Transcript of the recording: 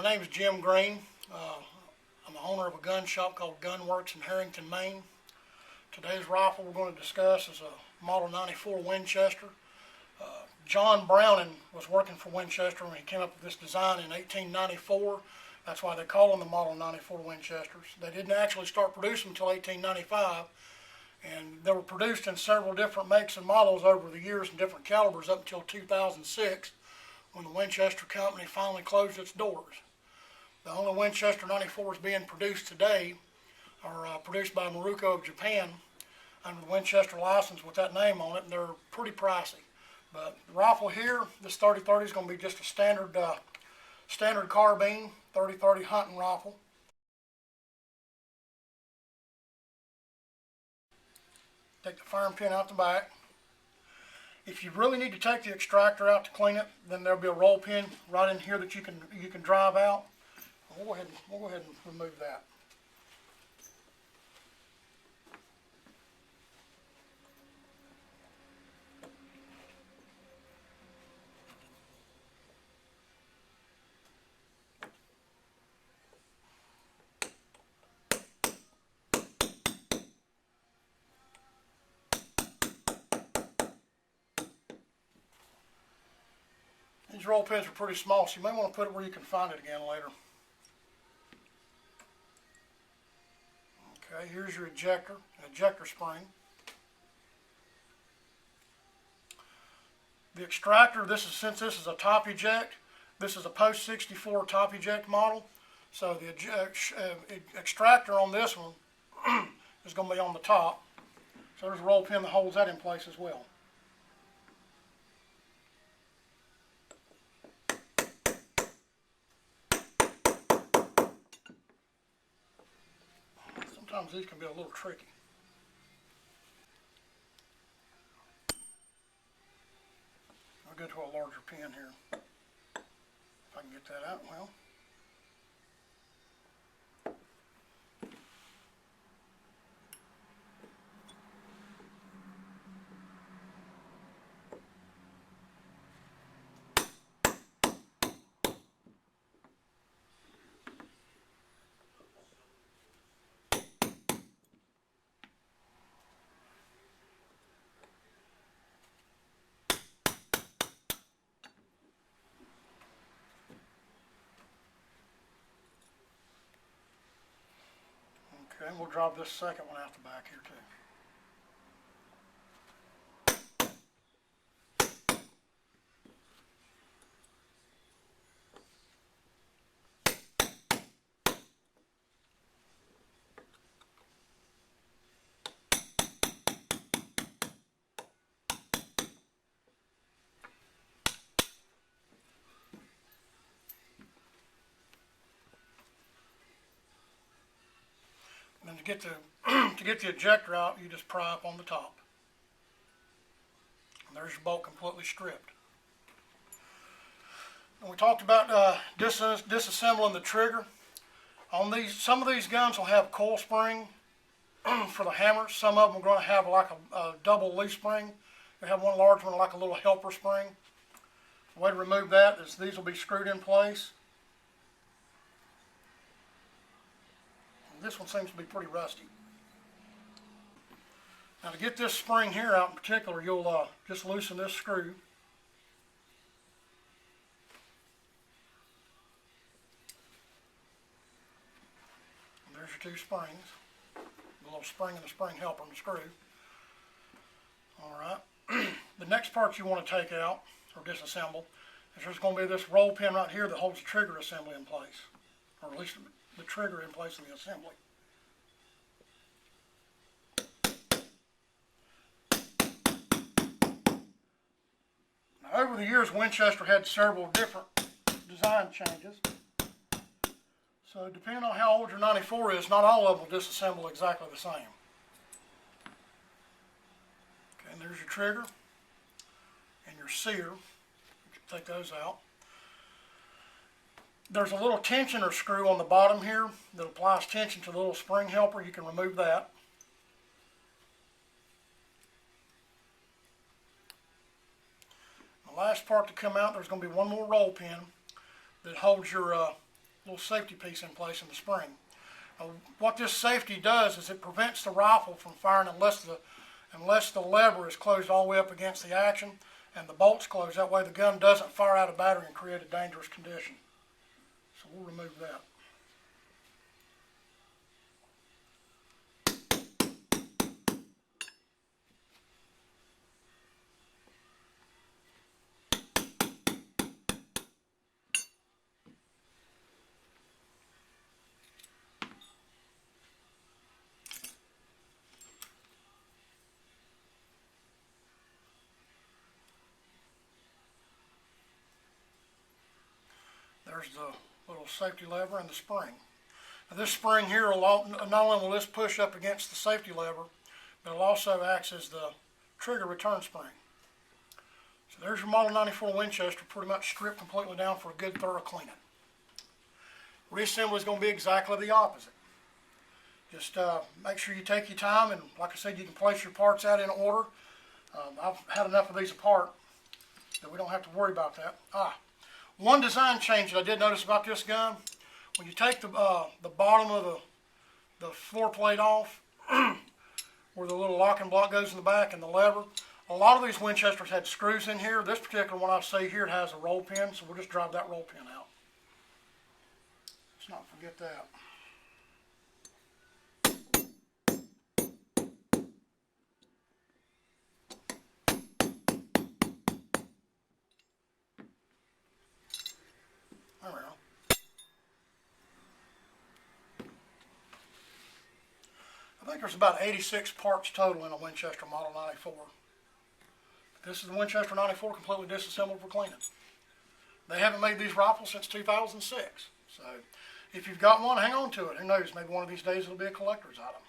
name is Jim Green. I'm the owner of a gun shop called Gunworks in Harrington, Maine. Today's rifle we're going to discuss is a Model 94 Winchester. John Browning was working for Winchester when he came up with this design in 1894. That's why they call them the Model 94 Winchesters. They didn't actually start producing until 1895, and they were produced in several different makes and models over the years and different calibers up until 2006, when the Winchester company finally closed its doors. The only Winchester 94s being produced today are produced by Maruko of Japan under the Winchester license with that name on it, and they're pretty pricey. But the rifle here, this 30-30 is going to be just a standard carbine 30-30 hunting rifle. Take the firing pin out the back. If you really need to take the extractor out to clean it, then there'll be a roll pin right in here that you can drive out. We'll go ahead and remove that. These roll pins are pretty small, so you may want to put it where you can find it again later. Okay, here's your ejector spring. The extractor, since this is a top eject, this is a post 64 top eject model, so the extractor on this one is going to be on the top. So there's a roll pin that holds that in place as well. Sometimes these can be a little tricky. I'll go to a larger pin here. If I can get that out well. Okay, and we'll drop this second one out the back here too. And to get the ejector out, you just pry up on the top. And there's your bolt completely stripped. And we talked about disassembling the trigger. On some of these guns will have coil spring for the hammers. Some of them are going to have like a double leaf spring. They have one large one like a little helper spring. The way to remove that is these will be screwed in place. This one seems to be pretty rusty. Now to get this spring here out in particular, you'll just loosen this screw. And there's your two springs. The little spring and the spring helper and the screw. Alright. The next part you want to take out, or disassemble, is there's going to be this roll pin right here that holds the trigger assembly in place. Or at least the trigger in place of the assembly. Now, over the years, Winchester had several different design changes. So depending on how old your 94 is, not all of them will disassemble exactly the same. Okay, and there's your trigger and your sear. You can take those out. There's a little tensioner screw on the bottom here that applies tension to the little spring helper. You can remove that. The last part to come out, there's going to be one more roll pin that holds your little safety piece in place in the spring. What this safety does is it prevents the rifle from firing unless the lever is closed all the way up against the action and the bolt's closed. That way the gun doesn't fire out of battery and create a dangerous condition. So we'll remove that. There's the little safety lever and the spring. Now this spring here, not only will this push up against the safety lever, but it'll also act as the trigger return spring. So there's your Model 94 Winchester pretty much stripped completely down for a good thorough cleaning. Reassembly is going to be exactly the opposite. Just make sure you take your time, and like I said, you can place your parts out in order. I've had enough of these apart that we don't have to worry about that. One design change that I did notice about this gun, when you take the bottom of the floor plate off, where the little locking block goes in the back and the lever, a lot of these Winchesters had screws in here. This particular one I see here, it has a roll pin, so we'll just drive that roll pin out. Let's not forget that. There we go. I think there's about 86 parts total in a Winchester Model 94. This is the Winchester 94 completely disassembled for cleaning. They haven't made these rifles since 2006. So if you've got one, hang on to it. Who knows, maybe one of these days it'll be a collector's item.